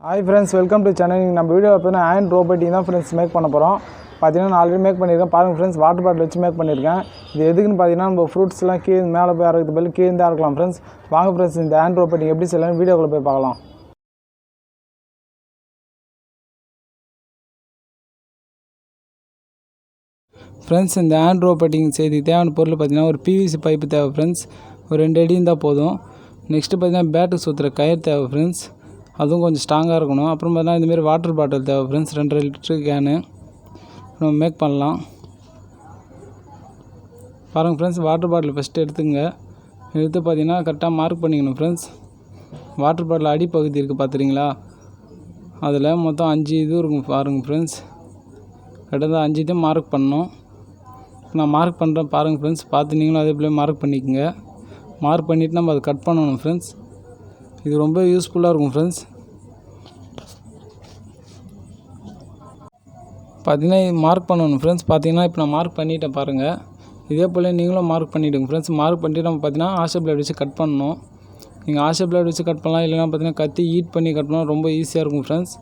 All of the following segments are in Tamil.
Hi friends, welcome to channel. நம்ம வீடியோவில் பார்த்தீங்கன்னா ஹேண்ட் ரோபோட்டிக் தான் ஃப்ரெண்ட்ஸ் மேக் பண்ண போகிறோம். பார்த்தீங்கன்னா நான் ஆல்ரெடி மேக் பண்ணியிருக்கேன். பாருங்கள் ஃப்ரெண்ட்ஸ், வாட்டர் பாட்டில் வச்சு மேக் பண்ணியிருக்கேன். இது எதுக்குன்னு பார்த்தீங்கன்னா நம்ம ஃப்ரூட்ஸ்லாம் கீழே மேலே போய் அறக்கிறது பதில் கீழே தான் இருக்கலாம் ஃப்ரெண்ட்ஸ். வாங்க ஃப்ரெண்ட்ஸ், இந்த ஹேண்ட் ரோபோட்டிக் எப்படி செய்யலாம் வீடியோக்குள்ளே போய் பார்க்கலாம். ஃப்ரெண்ட்ஸ், இந்த ஹேண்ட் ரோபோட்டிங் செய்து தேவையான பொருள் பார்த்தீங்கன்னா ஒரு பிவிசி பைப்பு தேவை ஃப்ரெண்ட்ஸ். ஒரு 2 அடி இருந்தால் போதும். நெக்ஸ்ட்டு பார்த்தீங்கன்னா பேட்டு சுற்றுற கயிறு தேவை ஃப்ரெண்ட்ஸ். அதுவும் கொஞ்சம் ஸ்ட்ராங்காக இருக்கணும். அப்புறம் பார்த்தீங்கன்னா இந்தமாரி வாட்டர் பாட்டில் தேவை ஃப்ரெண்ட்ஸ். 2.5 லிட்டரு கேனு நம்ம மேக் பண்ணலாம். பாருங்கள் ஃப்ரெண்ட்ஸ், வாட்டர் பாட்டில் ஃபஸ்ட்டு எடுத்துங்க. எடுத்து பார்த்தீங்கன்னா கரெக்டாக மார்க் பண்ணிக்கணும் ஃப்ரெண்ட்ஸ். வாட்டர் பாட்டில் அடிப்பகுதி இருக்குது பார்த்துறீங்களா, அதில் மொத்தம் 5 இது இருக்கும் பாருங்கள் ஃப்ரெண்ட்ஸ். கரெக்டாக 5 இதையும் மார்க் பண்ணணும். நான் மார்க் பண்ணுறேன் பாருங்கள் ஃப்ரெண்ட்ஸ். பார்த்து நீங்களும் அதே போல் மார்க் பண்ணிக்கோங்க. மார்க் பண்ணிவிட்டு நம்ம அதை கட் பண்ணணும் ஃப்ரெண்ட்ஸ். இது ரொம்ப யூஸ்ஃபுல்லாக இருக்கும் ஃப்ரெண்ட்ஸ். பார்த்தீங்கன்னா மார்க் பண்ணணும் ஃப்ரெண்ட்ஸ். பார்த்தீங்கன்னா இப்போ நான் மார்க் பண்ணிவிட்டேன் பாருங்கள். இதே போல் நீங்களும் மார்க் பண்ணிவிடுங்க ஃப்ரெண்ட்ஸ். மார்க் பண்ணிவிட்டு நம்ம பார்த்தீங்கன்னா ஆஷர் பிளேட் வச்சு கட் பண்ணணும். நீங்கள் ஆஷர் பிளேட் வச்சு கட் பண்ணலாம், இல்லைனா பார்த்தீங்கன்னா கத்தி ஹீட் பண்ணி கட் பண்ணால் ரொம்ப ஈஸியாக இருக்கும் ஃப்ரெண்ட்ஸ்.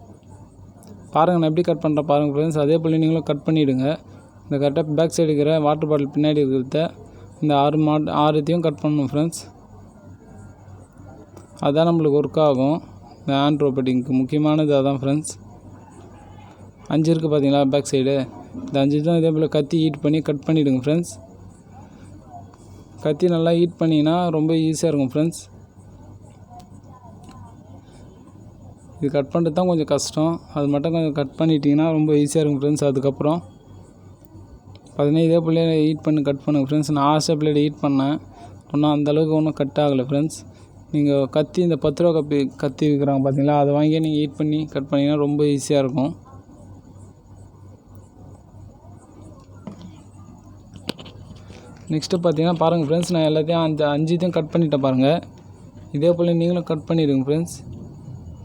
பாருங்கள் நான் எப்படி கட் பண்ணுறேன் பாருங்கள் ஃப்ரெண்ட்ஸ். அதே போல் நீங்களும் கட் பண்ணிவிடுங்க. இந்த கரெக்டாக பேக் சைடு இருக்கிற வாட்டர் பாட்டில் பின்னாடி இருக்கிறத இந்த 6 இதையும் கட் பண்ணணும் ஃப்ரெண்ட்ஸ். அதுதான் நம்மளுக்கு ஒர்க் ஆகும். இந்த ஹேண்ட் ரோபோட்டிங்க்கு முக்கியமானது அதான் ஃப்ரெண்ட்ஸ். 5 இருக்குது பார்த்தீங்களா பேக் சைடு. இந்த 5 தான் இதே போல் கத்தி ஹீட் பண்ணி கட் பண்ணிவிடுங்க ஃப்ரெண்ட்ஸ். கத்தி நல்லா ஹீட் பண்ணிங்கன்னா ரொம்ப ஈஸியாக இருக்கும் ஃப்ரெண்ட்ஸ். இது கட் பண்ணுறது தான் கொஞ்சம் கஷ்டம். அது மட்டும் கொஞ்சம் கட் பண்ணிட்டீங்கன்னா ரொம்ப ஈஸியாக இருக்கும் ஃப்ரெண்ட்ஸ். அதுக்கப்புறம் பார்த்தீங்கன்னா இதே போல் ஹீட் பண்ணி கட் பண்ணுங்க ஃப்ரெண்ட்ஸ். நான் ஆஷர் பிளேட் ஹீட் பண்ணேன், ஒன்றும் அந்தளவுக்கு ஒன்றும் கட் ஆகலை ஃப்ரெண்ட்ஸ். நீங்கள் கத்தி இந்த 10 ரூபா கத்தி விற்கிறாங்க பார்த்தீங்களா, அதை வாங்கி நீங்கள் ஹீட் பண்ணி கட் பண்ணிங்கன்னா ரொம்ப ஈஸியாக இருக்கும். நெக்ஸ்ட்டு பார்த்தீங்கன்னா பாருங்கள் ஃப்ரெண்ட்ஸ், நான் எல்லாத்தையும் அந்த 5 இதையும் கட் பண்ணிட்டேன் பாருங்கள். இதே போல் நீங்களும் கட் பண்ணிவிடுங்க ஃப்ரெண்ட்ஸ்.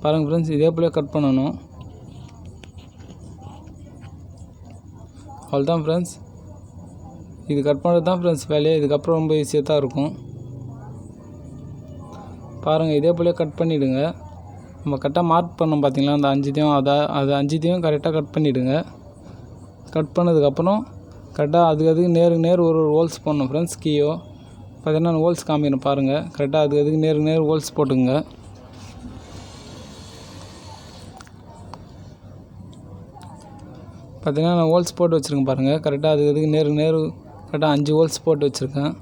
பாருங்கள் ஃப்ரெண்ட்ஸ், இதே போல் கட் பண்ணணும். அவ்வளோதான் ஃப்ரெண்ட்ஸ். இது கட் பண்ணுறது தான் ஃப்ரெண்ட்ஸ் வேலையே. இதுக்கப்புறம் ரொம்ப ஈஸியாக தான் இருக்கும். பாருங்கள் இதே போல் கட் பண்ணிவிடுங்க. நம்ம கரெக்டாக மார்க் பண்ணோம் பார்த்தீங்களா அந்த 5 இதையும், அது 5 இதையும் கரெக்டாக கட் பண்ணிவிடுங்க. கட் பண்ணதுக்கப்புறம் கரெக்டாக அதுக்கு நேருக்கு ஒரு ஹோல்ஸ் போடணும் ஃப்ரெண்ட்ஸ். கீயோ பார்த்தீங்கன்னா ஹோல்ஸ் காமிக்கணும் பாருங்கள். கரெக்டாக அதுக்கு நேருக்கு ஹோல்ஸ் போட்டுங்க. பார்த்தீங்கன்னா நான் ஹோல்ஸ் போட்டு வச்சுருக்கேன் பாருங்கள். கரெக்டாக அதுக்கு நேருக்கு கரெக்டாக 5 ஹோல்ஸ் போட்டு வச்சுருக்கேன்.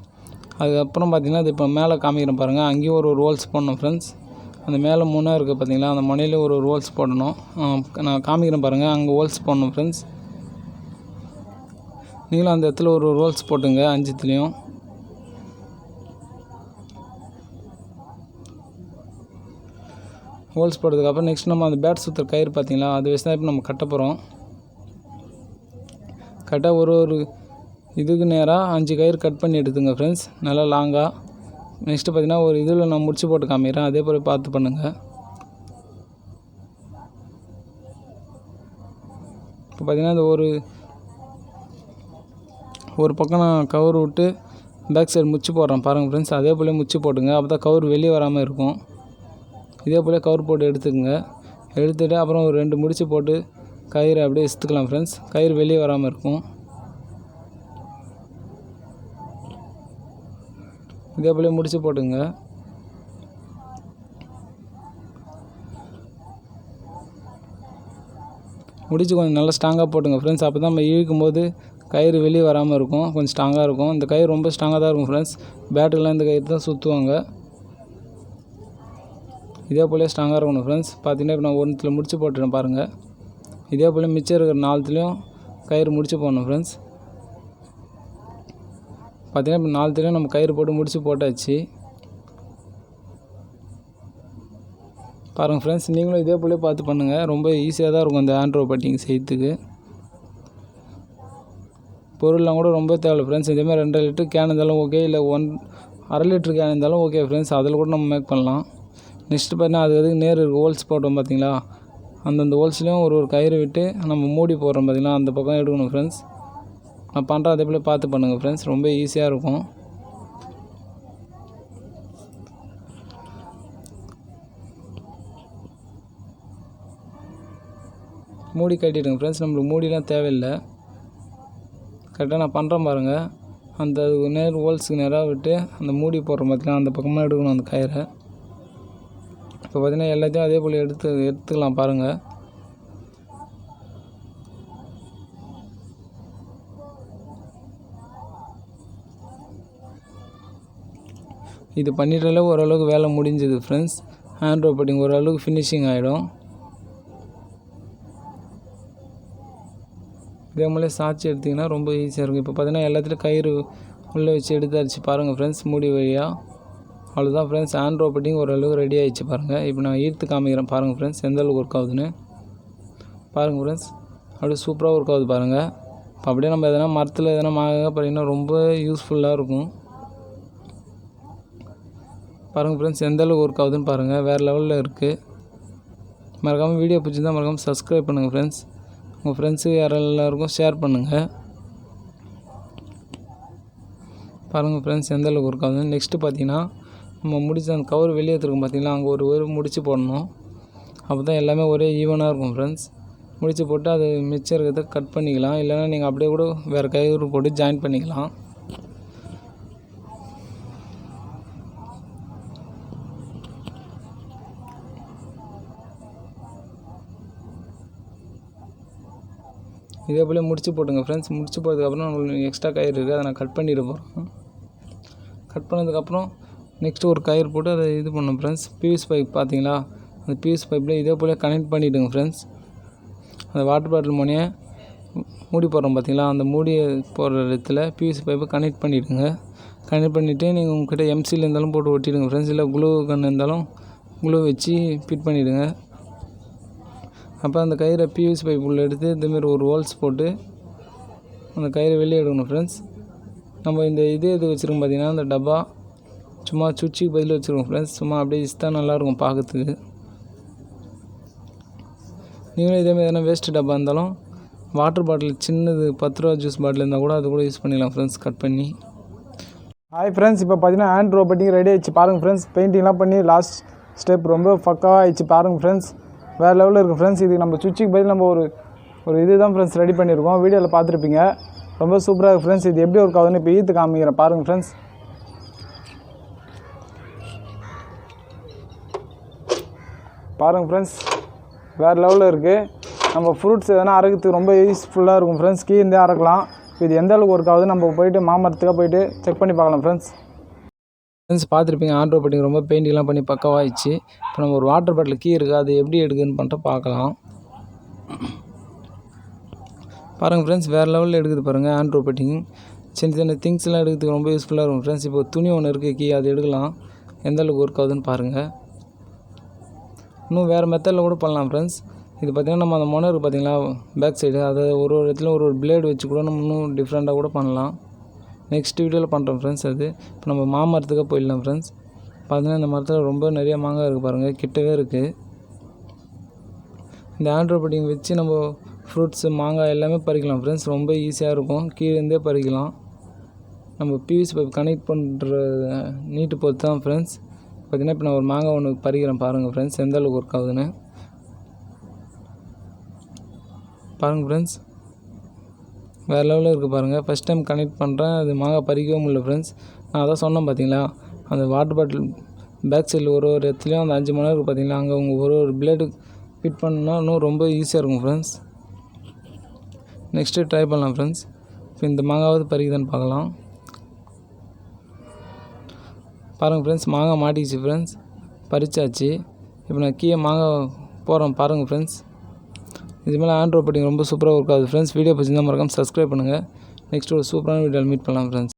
அதுக்கப்புறம் பார்த்தீங்கன்னா அது இப்போ மேலே காமிக்கிறேன் பாருங்கள். அங்கேயும் ஒரு ஹோல்ஸ் போடணும் ஃப்ரெண்ட்ஸ். அந்த மேலே முனை இருக்குது பார்த்தீங்களா, அந்த முனையிலே ஒரு ஹோல்ஸ் போடணும். நான் காமிக்கிறேன் பாருங்கள். அங்கே ஹோல்ஸ் போடணும் ஃப்ரெண்ட்ஸ். நீங்களும் அந்த இடத்துல ஒரு ஹோல்ஸ் போட்டுங்க 5த்துலேயும். ஹோல்ஸ் போட்டதுக்கப்புறம் நெக்ஸ்ட் நம்ம அந்த பேட் சுற்றுற கயிறு பார்த்தீங்களா, அது வச்சு தான் இப்போ நம்ம கட்ட போகிறோம். கரெக்டாக ஒரு இதுக்கு நேராக 5 கயிறு கட் பண்ணி எடுத்துங்க ஃப்ரெண்ட்ஸ், நல்லா லாங்காக. நெக்ஸ்ட்டு பார்த்தீங்கன்னா ஒரு இதில் நான் முடிச்சு போட்டு காமிக்கிறேன், அதே போல் பார்த்து பண்ணுங்கள். இப்போ பார்த்தீங்கன்னா இந்த ஒரு பக்கம் நான் கவர் விட்டு பேக் சைடு முச்சு போடுறேன் பாருங்கள் ஃப்ரெண்ட்ஸ். அதே போல் முச்சு போட்டுங்க. அப்போ தான் கவர் வெளியே வராமல் இருக்கும். இதே போல் கவர் போட்டு எடுத்துக்கோங்க. எடுத்துகிட்டு அப்புறம் ஒரு 2 முடிச்சு போட்டு கயிறு அப்படியே இழுத்துக்கலாம் ஃப்ரெண்ட்ஸ். கயிறு வெளியே வராமல் இருக்கும். இதே போல் முடிச்சு போட்டுங்க. முடிச்சு கொஞ்சம் நல்லா ஸ்ட்ராங்காக போட்டுங்க ஃப்ரெண்ட்ஸ். அப்போ தான் நம்ம இழுக்கும் போது கயிறு வெளியே வராமல் இருக்கும், கொஞ்சம் ஸ்ட்ராங்காக இருக்கும். இந்த கயிறு ரொம்ப ஸ்ட்ராங்காக தான் இருக்கும் ஃப்ரெண்ட்ஸ். பேட்டுக்கெலாம் இந்த கயிறு தான் சுற்றுவாங்க. இதே போல் ஸ்ட்ராங்காக இருக்கணும் ஃப்ரெண்ட்ஸ். பார்த்தீங்கன்னா இப்போ நான் ஒன்றுத்தில் முடிச்சு போட்டுறேன் பாருங்கள். இதே போல் மிச்சம் இருக்கிற 4த்துலேயும் கயிறு முடிச்சு போடணும் ஃப்ரெண்ட்ஸ். பார்த்தீங்கன்னா இப்போ 4த்துலேயும் நம்ம கயிறு போட்டு முடிச்சு போட்டாச்சு பாருங்கள் ஃப்ரெண்ட்ஸ். நீங்களும் இதே போல் பார்த்து பண்ணுங்கள். ரொம்ப ஈஸியாக தான் இருக்கும் இந்த ஹேண்ட் ரோபோட்டிங் செய்யறதுக்கு. பொருள்லாம் கூட ரொம்ப தேவை ஃப்ரெண்ட்ஸ். இதேமாதிரி 2.5 லிட்டர் கேன் இருந்தாலும் ஓகே, இல்லை 1/2 லிட்டர் கேன் இருந்தாலும் ஓகே ஃப்ரெண்ட்ஸ். அதில் கூட நம்ம மேக் பண்ணலாம். நெக்ஸ்ட்டு பார்த்தீங்கன்னா அதுக்கு நேர் ஹோல்ஸ் போட்டோம் பார்த்தீங்களா, அந்தந்த ஹோல்ஸ்லேயும் ஒரு கயிறு விட்டு நம்ம மூடி போடுறோம் பார்த்தீங்களா, அந்த பக்கம் எடுக்கணும் ஃப்ரெண்ட்ஸ். நான் பண்ணுறேன், அதே போல் பார்த்து பண்ணுங்கள் ஃப்ரெண்ட்ஸ். ரொம்ப ஈஸியாக இருக்கும். மூடி கட்டிவிடுங்க ஃப்ரெண்ட்ஸ். நம்மளுக்கு மூடிலாம் தேவையில்லை. கரெக்டாக நான் பண்ணுறேன் பாருங்கள். அந்த ஹோல்ஸுக்கு நேராக விட்டு அந்த மூடி போடுற பார்த்தீங்கன்னா அந்த பக்கமாக எடுக்கணும் அந்த கயிறை. இப்போ பார்த்தீங்கன்னா எல்லாத்தையும் அதே போல் எடுத்துக்கலாம் பாருங்கள். இது பண்ணிட்டாலே ஓரளவுக்கு வேலை முடிஞ்சது ஃப்ரெண்ட்ஸ். ஹேண்ட் ரோபோட்டிங் ஓரளவுக்கு ஃபினிஷிங் ஆகிடும். இதே மாதிரி சாட்சி எடுத்திங்கன்னா ரொம்ப ஈஸியாக இருக்கும். இப்போ பார்த்தீங்கன்னா எல்லாத்துலேயும் கயிறு உள்ளே வச்சு எடுத்தாச்சு பாருங்கள் ஃப்ரெண்ட்ஸ், மூடி வழியாக. அவ்வளோதான் ஃப்ரெண்ட்ஸ், ஹேண்ட் ரோபோட்டிங் ஓரளவுக்கு ரெடி ஆகிடுச்சு பாருங்கள். இப்போ நான் ஈர்த்து காமிக்கிறேன் பாருங்கள் ஃப்ரெண்ட்ஸ், எந்தளவுக்கு ஒர்க் ஆகுதுன்னு பாருங்கள் ஃப்ரெண்ட்ஸ். அப்படியே சூப்பராக ஒர்க் ஆகுது பாருங்கள். இப்போ அப்படியே நம்ம எதனா மரத்தில் எதனா பார்த்தீங்கன்னா ரொம்ப யூஸ்ஃபுல்லாக இருக்கும் பாருங்கள் ஃப்ரெண்ட்ஸ். எந்தளவுக்கு ஒர்க் ஆகுதுன்னு பாருங்கள், வேறு லெவலில் இருக்குது. மறக்காமல் வீடியோ பிடிச்சிருந்தால் மறக்காமல் சப்ஸ்கிரைப் பண்ணுங்கள் ஃப்ரெண்ட்ஸ். உங்கள் ஃப்ரெண்ட்ஸு எல்லாருக்கும் ஷேர் பண்ணுங்கள் பாருங்கள் ஃப்ரெண்ட்ஸ், எந்தளவுக்கு ஒர்க் ஆகுது. நெக்ஸ்ட்டு பார்த்தீங்கன்னா நம்ம முடிச்ச அந்த கவர் வெளியே எடுத்துருக்கோம் பார்த்தீங்களா, அங்கே ஒரு முடிச்சு போடணும். அப்போ தான் எல்லாமே ஒரே ஈவனாக இருக்கும் ஃப்ரெண்ட்ஸ். முடிச்சு போட்டு அது மிச்சம் இருக்கிறத கட் பண்ணிக்கலாம். இல்லைனா நீங்கள் அப்படியே கூட வேறு கயிறு போட்டு ஜாயின் பண்ணிக்கலாம். இதே போல் முடிச்சு போட்டுங்க ஃப்ரெண்ட்ஸ். முடிச்சு போட்டதுக்கப்புறம் நம்மளுக்கு எக்ஸ்ட்ரா கயிறு இருக்குது, அதை நான் கட் பண்ணிட போகிறேன். கட் பண்ணதுக்கப்புறம் நெக்ஸ்ட்டு ஒரு கயிறு போட்டு அதை இது பண்ணணும் ஃப்ரெண்ட்ஸ். பிவிசி பைப் பார்த்தீங்களா, அந்த பிவிசி பைப்பில் இதே போல் கனெக்ட் பண்ணிவிடுங்க ஃப்ரெண்ட்ஸ். அந்த வாட்டர் பாட்டில் மூடியை மூடி போடுறோம் பார்த்தீங்களா, அந்த மூடியை போடுற இடத்துல பிவிசி பைப்பை கனெக்ட் பண்ணிவிடுங்க. கனெக்ட் பண்ணிவிட்டு நீங்கள் உங்கள்கிட்ட எம்சியில் இருந்தாலும் போட்டு ஒட்டிவிடுங்க ஃப்ரெண்ட்ஸ். இல்லை க்ளூ கன் இருந்தாலும் க்ளூ வச்சு ஃபிட் பண்ணிவிடுங்க. அப்போ அந்த கயிறை பிவிசி பைப் உள்ள எடுத்து இந்தமாரி ஒரு ஹோல்ஸ் போட்டு அந்த கயிறை வெளியே எடுக்கணும் ஃப்ரெண்ட்ஸ். நம்ம இந்த இது வச்சுருக்கோம் பார்த்தீங்கன்னா, அந்த டப்பா சும்மா சுவிட்சுக்கு பதில் வச்சுருக்கோம் ஃப்ரெண்ட்ஸ். சும்மா அப்படியே இஸ்தா நல்லாயிருக்கும் பார்க்கறதுக்கு. நீங்களும் இதேமாதிரி எதனா வேஸ்ட்டு டப்பா இருந்தாலும் வாட்டர் பாட்டில் சின்னது 10 ரூபா ஜூஸ் பாட்டில் இருந்தால் கூட அது கூட யூஸ் பண்ணிக்கலாம் ஃப்ரெண்ட்ஸ், கட் பண்ணி. ஹாய் ஃப்ரெண்ட்ஸ், இப்போ பார்த்தீங்கன்னா ஹேண்ட் ரோபோட்டிங் ரெடி ஆகிடுச்சு பாருங்கள் ஃப்ரெண்ட்ஸ். பெயிண்டிங்லாம் பண்ணி லாஸ்ட் ஸ்டெப் ரொம்ப பக்காவாக ஆகிடுச்சு பாருங்கள் ஃப்ரெண்ட்ஸ். வேறு லெவலில் இருக்குது ஃப்ரெண்ட்ஸ். இதுக்கு நம்ம சுவிட்சுக்கு பதில் நம்ம ஒரு இது தான் ஃப்ரெண்ட்ஸ் ரெடி பண்ணியிருக்கோம். வீடியோவில் பார்த்துருப்பீங்க. ரொம்ப சூப்பராக இருக்குது ஃப்ரெண்ட்ஸ். இது எப்படி ஒர்க் ஆகுதுன்னு இப்போ ஈத்து காமிக்கிறேன் பாருங்கள் ஃப்ரெண்ட்ஸ். பாருங்கள் ஃப்ரெண்ட்ஸ், வேறு லெவலில் இருக்குது. நம்ம ஃப்ரூட்ஸ் எதனா அரைக்கிறதுக்கு ரொம்ப யூஸ்ஃபுல்லாக இருக்கும் ஃப்ரெண்ட்ஸ். கீழே அரைக்கலாம். இது எந்த அளவுக்கு ஒர்க் ஆகுது நம்ம போய்ட்டு மாமரத்துக்காக போய்ட்டு செக் பண்ணி பார்க்கலாம் ஃப்ரெண்ட்ஸ். பார்த்துருப்பீங்க, ஹேண்ட் ரோபோட்டிங் ரொம்ப பெயிண்டிங்லாம் பண்ணி பக்கவாகிடுச்சு. இப்போ நம்ம ஒரு வாட்டர் பாட்டில் கீ இருக்குது, அது எப்படி எடுக்குதுன்னு பண்ணிட்டு பார்க்கலாம். பாருங்கள் ஃப்ரெண்ட்ஸ், வேறு லெவலில் எடுக்குது பாருங்கள் ஹேண்ட் ரோபோட்டிங். சின்ன சின்ன திங்ஸ்லாம் எடுக்கிறதுக்கு ரொம்ப யூஸ்ஃபுல்லாக இருக்கும் ஃப்ரெண்ட்ஸ். இப்போ துணி ஒன்று இருக்குது கீ, அது எடுக்கலாம். எந்தளவுக்கு ஒர்க் ஆகுதுன்னு பாருங்கள். இன்னும் வேறு மெத்தடில் கூட பண்ணலாம் ஃப்ரெண்ட்ஸ். இது பார்த்திங்கன்னா நம்ம அந்த மொனை இருக்குது பார்த்தீங்களா பேக் சைடு, அதை ஒரு இடத்துல ஒரு பிளேடு வச்சு கூட நம்ம இன்னும் டிஃப்ரெண்ட்டாக கூட பண்ணலாம். நெக்ஸ்ட் வீடியோவில் பண்ணுறோம் ஃப்ரெண்ட்ஸ். அது இப்போ நம்ம மாமரத்துக்காக போயிடலாம் ஃப்ரெண்ட்ஸ். பார்த்தீங்கன்னா இந்த மரத்தில் ரொம்ப நிறைய மாங்காய் இருக்குது பாருங்கள், கிட்டவே இருக்குது. இந்த ஹேண்ட் ரோபோட்டிங் வச்சு நம்ம ஃப்ரூட்ஸு மாங்காய் எல்லாமே பறிக்கலாம் ஃப்ரெண்ட்ஸ். ரொம்ப ஈஸியாக இருக்கும், கீழேருந்தே பறிக்கலாம். நம்ம பிவிசி பைப் கனெக்ட் பண்ணுற நீட்டு பொறுத்து தான் ஃப்ரெண்ட்ஸ். பார்த்திங்கன்னா இப்போ நான் ஒரு மாங்காய் ஒன்று பறிக்கிறேன் பாருங்கள் ஃப்ரெண்ட்ஸ், எந்த அளவுக்கு ஒர்க் ஆகுதுன்னு பாருங்கள் ஃப்ரெண்ட்ஸ். வேறு லெவலில் இருக்குது பாருங்கள். ஃபஸ்ட் டைம் கனெக்ட் பண்ணுறேன், அது மாங்காய் பறிக்கவே முடியல ஃப்ரெண்ட்ஸ். நான் அதான் சொன்னேன் பார்த்தீங்களா, அந்த வாட்டர் பாட்டில் பேக் சைடில் ஒரு இடத்துலையும் அந்த 5 மணி நேரம் இருக்குது பார்த்தீங்களா, அங்கே உங்கள் ஒரு பிளேடு ஃபிட் பண்ணால் இன்னும் ரொம்ப ஈஸியாக இருக்கும் ஃப்ரெண்ட்ஸ். நெக்ஸ்ட்டு ட்ரை பண்ணலாம் ஃப்ரெண்ட்ஸ். இப்போ இந்த மாங்காவது பறிக்குதான்னு பார்க்கலாம். பாருங்கள் ஃப்ரெண்ட்ஸ், மாங்காய் மாட்டிக்கிச்சு ஃப்ரெண்ட்ஸ், பறிச்சாச்சு. இப்போ நான் கீழே மாங்காய் போகிறேன் பாருங்கள் ஃப்ரெண்ட்ஸ். இதுமாதிரி ஹேண்ட் ரோபோட்டிங் ரொம்ப சூப்பராக ஒர்க் ஆகுது ஃப்ரெண்ட்ஸ். வீடியோ பிடிச்சிருந்தா மறக்காம சப்ஸ்கிரைப் பண்ணுங்கள். நெக்ஸ்ட் ஒரு சூப்பரான வீடியோவில் மீட் பண்ணலாம் ஃப்ரெண்ட்ஸ்.